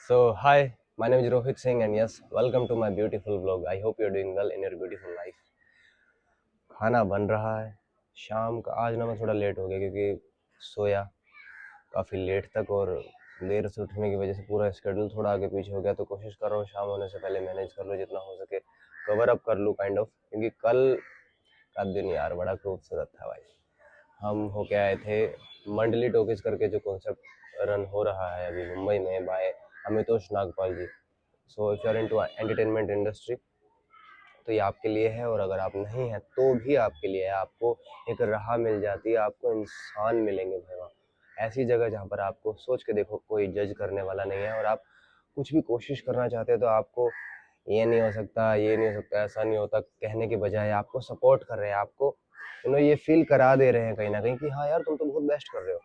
So, hi, my name is Rohit Singh, and yes, welcome to my beautiful vlog. I hope you're doing well in your beautiful life. खाना बन रहा है शाम का। आज ना मैं थोड़ा लेट हो गया क्योंकि सोया काफ़ी लेट तक और देर से उठने की वजह से पूरा स्केड्यूल थोड़ा आगे पीछे हो गया। तो कोशिश कर रहा हूँ शाम होने से पहले मैनेज कर लूँ, जितना हो सके कवर अप कर लूँ काइंड ऑफ, क्योंकि कल का दिन यार बड़ा खूबसूरत था भाई। हम होके आए थे मंडली टॉकीज करके, जो कॉन्सेप्ट रन हो रहा है अभी मुंबई में by Amitosh Nagpal ji. So if you are into entertainment industry तो ये आपके लिए है, और अगर आप नहीं हैं तो भी आपके लिए है। आपको एक राह मिल जाती है, आपको इंसान मिलेंगे भाई वहाँ। ऐसी जगह जहाँ पर आपको सोच के देखो कोई जज करने वाला नहीं है, और आप कुछ भी कोशिश करना चाहते हो तो आपको ये नहीं हो सकता, ये नहीं हो सकता, ऐसा नहीं होता कहने के बजाय आपको सपोर्ट कर रहे हैं, आपको ये फील करा दे रहे हैं कहीं ना कहीं कि हाँ यार तुम तो बहुत बेस्ट कर रहे हो।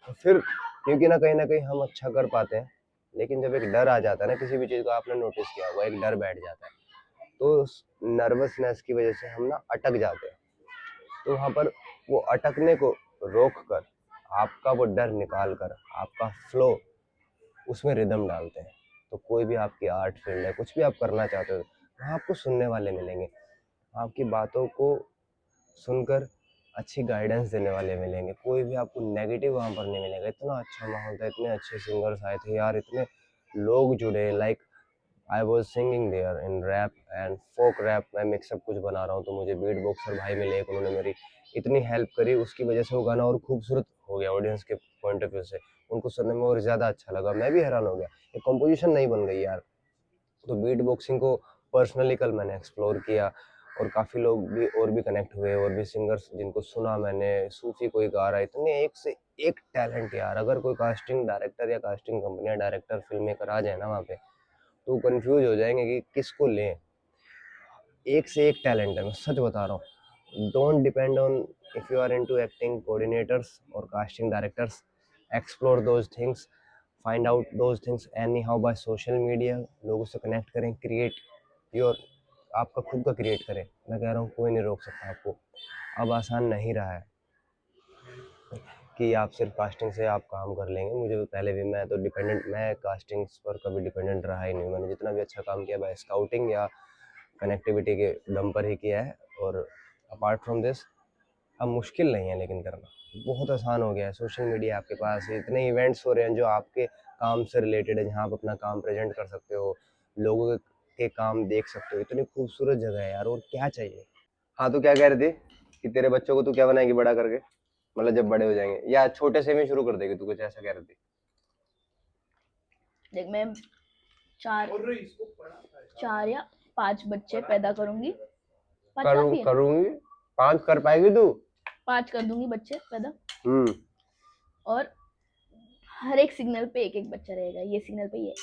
तो फिर क्योंकि ना कहीं हम अच्छा कर पाते हैं, लेकिन जब एक डर आ जाता है ना किसी भी चीज़ का, आपने नोटिस किया होगा एक डर बैठ जाता है, तो उस नर्वसनेस की वजह से हम ना अटक जाते हैं। तो वहाँ पर वो अटकने को रोक कर, आपका वो डर निकाल कर, आपका फ्लो उसमें रिदम डालते हैं। तो कोई भी आपकी आर्ट फील्ड है, कुछ भी आप करना चाहते हो, वहाँ आपको सुनने वाले मिलेंगे, आपकी बातों को सुनकर अच्छी गाइडेंस देने वाले मिलेंगे। कोई भी आपको नेगेटिव वहाँ पर नहीं मिलेगा। इतना अच्छा माहौल था, इतने अच्छे सिंगर्स आए थे यार, इतने लोग जुड़े। Like I was singing there in rap and folk rap. मैं मिक्सअप कुछ बना रहा हूँ तो मुझे बीट बॉक्सर भाई मिले एक, उन्होंने मेरी इतनी हेल्प करी, उसकी वजह से वो गाना और खूबसूरत हो गया ऑडियंस के पॉइंट ऑफ व्यू से। उनको सुनने में और ज़्यादा अच्छा लगा, मैं भी हैरान हो गया, ये कंपोजिशन नहीं बन गई यार। तो बीट बॉक्सिंग को पर्सनली कल मैंने एक्सप्लोर किया, और काफ़ी लोग भी और भी कनेक्ट हुए, और भी सिंगर्स जिनको सुना मैंने। सूफी कोई गा रहा है, इतने एक से एक टैलेंट यार। अगर कोई कास्टिंग डायरेक्टर या कास्टिंग कंपनी या डायरेक्टर फिल्म मेकर आ जाए ना वहाँ पे, तो कंफ्यूज हो जाएंगे कि किसको लें। एक से एक टैलेंट है, मैं सच बता रहा हूँ। Don't depend on, if you are into acting coordinators और casting directors, explore those things, find out those things anyhow by social media. लोगों से कनेक्ट करें, क्रिएट योर, आपका खुद का क्रिएट करें। मैं कह रहा हूँ कोई नहीं रोक सकता आपको। अब आसान नहीं रहा है कि आप सिर्फ कास्टिंग से आप काम कर लेंगे। मुझे तो पहले भी, मैं तो डिपेंडेंट, मैं कास्टिंग्स पर कभी डिपेंडेंट रहा ही नहीं। मैंने जितना भी अच्छा काम किया बाय स्काउटिंग या कनेक्टिविटी के दम पर ही किया है। और अपार्ट फ्रॉम दिस, अब मुश्किल नहीं है लेकिन करना बहुत आसान हो गया है। सोशल मीडिया आपके पास है, इतने इवेंट्स हो रहे हैं जो आपके काम से रिलेटेड है, जहाँ आप अपना काम प्रेजेंट कर सकते हो, लोगों के काम देख सकते हो। इतनी खूबसूरत जगह है यार, और क्या चाहिए। हाँ, तो क्या कह रही थी कि तेरे बच्चों को तू क्या बनाएगी बड़ा करके, मतलब जब बड़े हो जाएंगे, या छोटे से में शुरू कर देगी तू, कुछ ऐसा कह रही थी। देख मैं चार चार या पांच बच्चे पैदा करूंगी। पांच काफी है। करूंगी। 5 कर पाएगी तू? पांच कर दूंगी बच्चे पैदा। हम्म। और हर एक सिग्नल पे एक एक बच्चा रहेगा। ये सिग्नल पे ये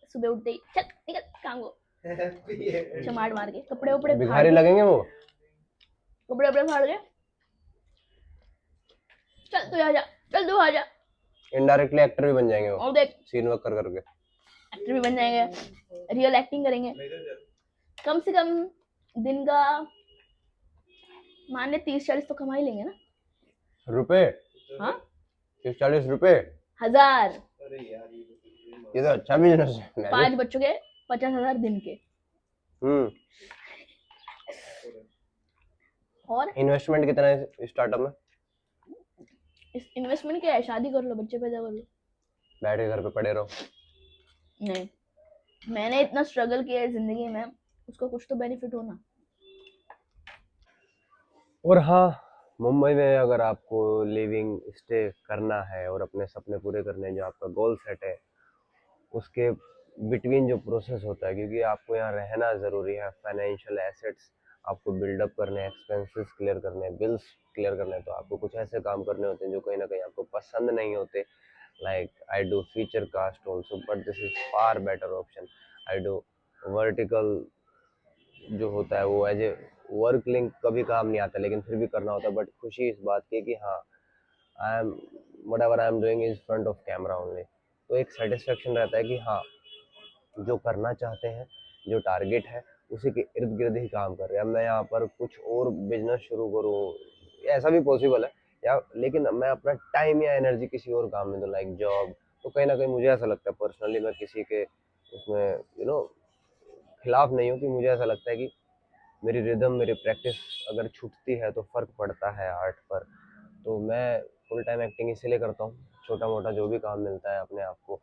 सुबह उठते ही चल निकल काम को चमाट मार के कपड़े उपड़े फाड़ भिखारी के, लगेंगे वो। कपड़े उपड़े फाड़ के चल तू आ जा, चल तू आ जा। इनडायरेक्टली एक्टर भी बन जाएंगे वो, और देख सीन वर्क कर करके। एक्टर भी बन जाएंगे, रियल एक्टिंग करेंगे। कम से कम दिन का मान ले 30-40 तो कमा ही लेंगे ना। रुपए? हाँ 30-40 रुपए? 1000। ये तो अच्छा बिजनेस है। 5 बच्चों के 50,000 दिन के। हम्म। और इन्वेस्टमेंट कितना है स्टार्टअप में? इस इन्वेस्टमेंट क्या है, शादी कर लो, बच्चे पैदा कर लो। बैठ के घर पे पड़े रहो। नहीं, मैंने इतना स्ट्रगल किया है जिंदगी में, उसका कुछ तो बेनिफिट हो ना। और हाँ, मुंबई में अगर आपको लिविंग स्टे करना है और अपने सपने पूरे करने हैं, जो आपका गोल सेट है, उसके बिटवीन जो प्रोसेस होता है, क्योंकि आपको यहाँ रहना ज़रूरी है, फाइनेंशियल एसेट्स आपको बिल्डअप करने हैं, एक्सपेंसेस क्लियर करने हैं, बिल्स क्लियर करने हैं, तो आपको कुछ ऐसे काम करने होते हैं जो कहीं ना कहीं आपको पसंद नहीं होते। Like I do feature cast also, but this is far better option. I do vertical, जो होता है वो एज ए वर्क लिंक कभी काम नहीं आता, लेकिन फिर भी करना होता है। बट खुशी इस बात की है कि हाँ, I am, what ever I am doing is front of camera only. तो एक सेटिस्फेक्शन रहता है कि हाँ, जो करना चाहते हैं, जो टारगेट है, उसी के इर्द गिर्द ही काम कर रहे हैं। अब मैं यहाँ पर कुछ और बिजनेस शुरू करूँ, ऐसा भी पॉसिबल है, या लेकिन मैं अपना टाइम या एनर्जी किसी और काम में दूँ, लाइक जॉब, तो कहीं ना कहीं मुझे ऐसा लगता है पर्सनली, मैं किसी के उसमें खिलाफ नहीं हूँ, कि मुझे ऐसा लगता है कि मेरी रिदम, मेरी प्रैक्टिस अगर छूटती है तो फ़र्क पड़ता है आर्ट पर। तो मैं फुल टाइम एक्टिंग इसीलिए करता हूँ, छोटा मोटा जो भी काम मिलता है अपने आप को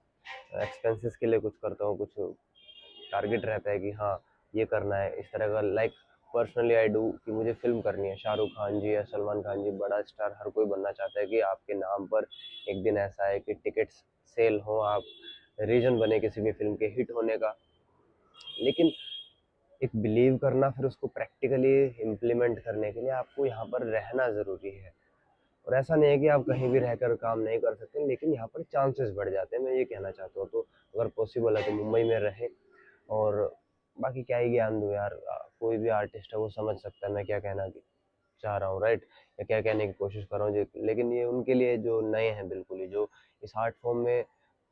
एक्सपेंसेस के लिए कुछ करता हूँ, कुछ टारगेट रहता है कि हाँ ये करना है इस तरह का। लाइक पर्सनली आई डू कि मुझे फिल्म करनी है, शाहरुख खान जी या सलमान खान जी, बड़ा स्टार हर कोई बनना चाहता है कि आपके नाम पर एक दिन ऐसा है कि टिकट्स सेल हो, आप रीजन बने किसी भी फिल्म के हिट होने का। लेकिन एक बिलीव करना, फिर उसको प्रैक्टिकली इम्प्लीमेंट करने के लिए आपको यहाँ पर रहना ज़रूरी है। और ऐसा नहीं है कि आप कहीं भी रहकर काम नहीं कर सकते, लेकिन यहाँ पर चांसेस बढ़ जाते हैं, मैं ये कहना चाहता हूँ। तो अगर पॉसिबल है तो मुंबई में रहे। और बाकी क्या ही ज्ञान दूँ यार, कोई भी आर्टिस्ट है वो समझ सकता है मैं क्या कहना चाह रहा हूँ, राइट, या क्या कहने की कोशिश कर रहा हूँ जो। लेकिन ये उनके लिए जो नए हैं बिल्कुल ही, जो इस आर्ट फॉर्म में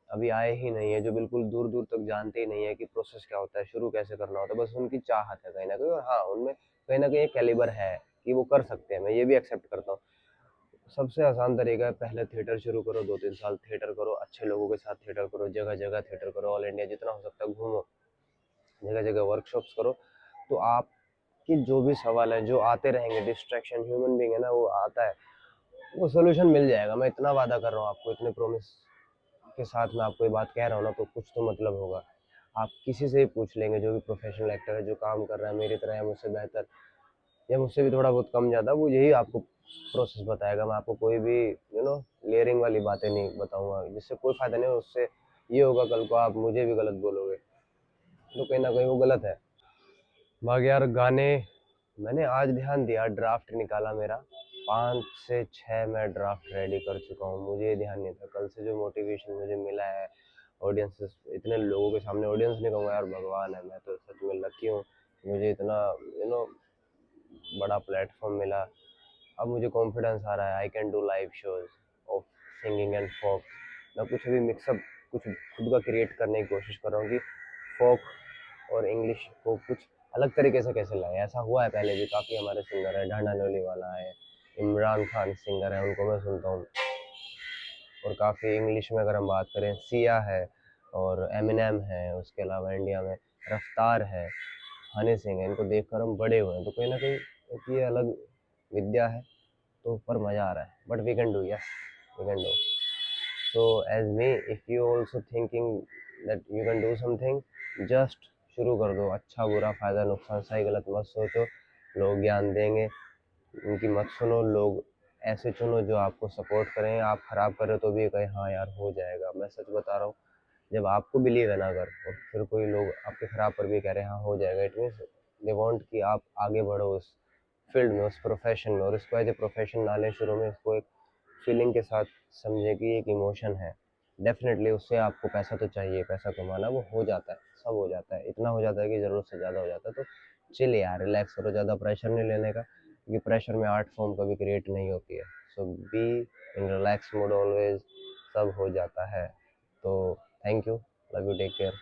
अभी आए ही नहीं है, जो बिल्कुल दूर दूर तक जानते ही नहीं है कि प्रोसेस क्या होता है, शुरू कैसे करना होता है, बस उनकी चाहत है कहीं ना कहीं। और हाँ, उनमें कहीं ना कहीं कैलिबर है कि वो कर सकते हैं, मैं ये भी एक्सेप्ट करता हूँ। सबसे आसान तरीका है, पहले थिएटर शुरू करो, 2-3 साल थिएटर करो, अच्छे लोगों के साथ थिएटर करो, जगह जगह थिएटर करो, ऑल इंडिया जितना हो सकता है घूमो, जगह जगह वर्कशॉप्स करो। तो आपकी जो भी सवाल है, जो आते रहेंगे, डिस्ट्रैक्शन, ह्यूमन बीइंग है ना, वो आता है, वो सोल्यूशन मिल जाएगा। मैं इतना वादा कर रहा हूँ आपको, इतने प्रोमिस के साथ मैं आपको ये बात कह रहा हूँ ना, तो कुछ तो मतलब होगा। आप किसी से भी पूछ लेंगे, जो भी प्रोफेशनल एक्टर है, जो काम कर रहा है मेरी तरह या मुझसे बेहतर या मुझसे भी थोड़ा बहुत कम ज़्यादा, वो यही आपको प्रोसेस बताएगा। मैं आपको कोई भी लेयरिंग वाली बातें नहीं बताऊंगा, जिससे कोई फ़ायदा नहीं हो। उससे ये होगा कल को आप मुझे भी गलत बोलोगे, तो कहीं ना कहीं वो गलत है। बाकी यार गाने, मैंने आज ध्यान दिया, ड्राफ्ट निकाला मेरा, 5 से 6 मैं ड्राफ्ट रेडी कर चुका हूँ। मुझे ये ध्यान नहीं था, कल से जो मोटिवेशन मुझे मिला है ऑडियंस, इतने लोगों के सामने, ऑडियंस नहीं कहूँगा यार, भगवान है, मैं तो सच में लकी हूँ। मुझे इतना यू नो बड़ा प्लेटफॉर्म मिला। अब मुझे कॉन्फिडेंस आ रहा है, I can do live shows of singing and folk. मैं कुछ भी मिक्सअप, कुछ खुद का क्रिएट करने की कोशिश कर रहा हूँ कि फोक और इंग्लिश को कुछ अलग तरीके से कैसे लाए। ऐसा हुआ है पहले भी, काफ़ी हमारे सिंगर है, ढांडा नोली वाला है, इमरान खान सिंगर है, उनको मैं सुनता हूँ। और काफ़ी इंग्लिश में अगर हम बात करें, सिया है और एमिनेम है, उसके अलावा इंडिया में रफ्तार है, हनी सिंह है, इनको देखकर हम बड़े हुए हैं। तो कहीं ना कहीं एक ये अलग विद्या है, तो ऊपर मज़ा आ रहा है। But we can do, yes we can do. So as me, if you also thinking that you can do something, just शुरू कर दो। अच्छा बुरा, फ़ायदा नुकसान, सही गलत मत सोचो, लोग ज्ञान देंगे उनकी मत सुनो। लोग ऐसे चुनो जो आपको सपोर्ट करें। आप खराब कर रहे हो तो भी कहें हाँ यार हो जाएगा। मैं सच बता रहा हूँ, जब आपको बिलीव है ना अगर, और फिर कोई लोग आपके खराब पर भी कह रहे हैं हाँ हो जाएगा, इट मीन्स दे वांट कि आप आगे बढ़ो उस फील्ड में, उस प्रोफेशन में। और इसको एज ए प्रोफेशन ना लें शुरू में, इसको एक फीलिंग के साथ समझें कि एक इमोशन है। डेफिनेटली उससे आपको पैसा तो चाहिए, पैसा कमाना वो हो जाता है, सब हो जाता है, इतना हो जाता है कि ज़रूरत से ज़्यादा हो जाता है। तो चिल यार, रिलैक्स करो, ज़्यादा प्रेशर नहीं लेने का, क्योंकि प्रेशर में आर्ट फॉर्म कभी क्रिएट नहीं होती है। So be in relax mode always, सब हो जाता है। तो thank you, love you, take care.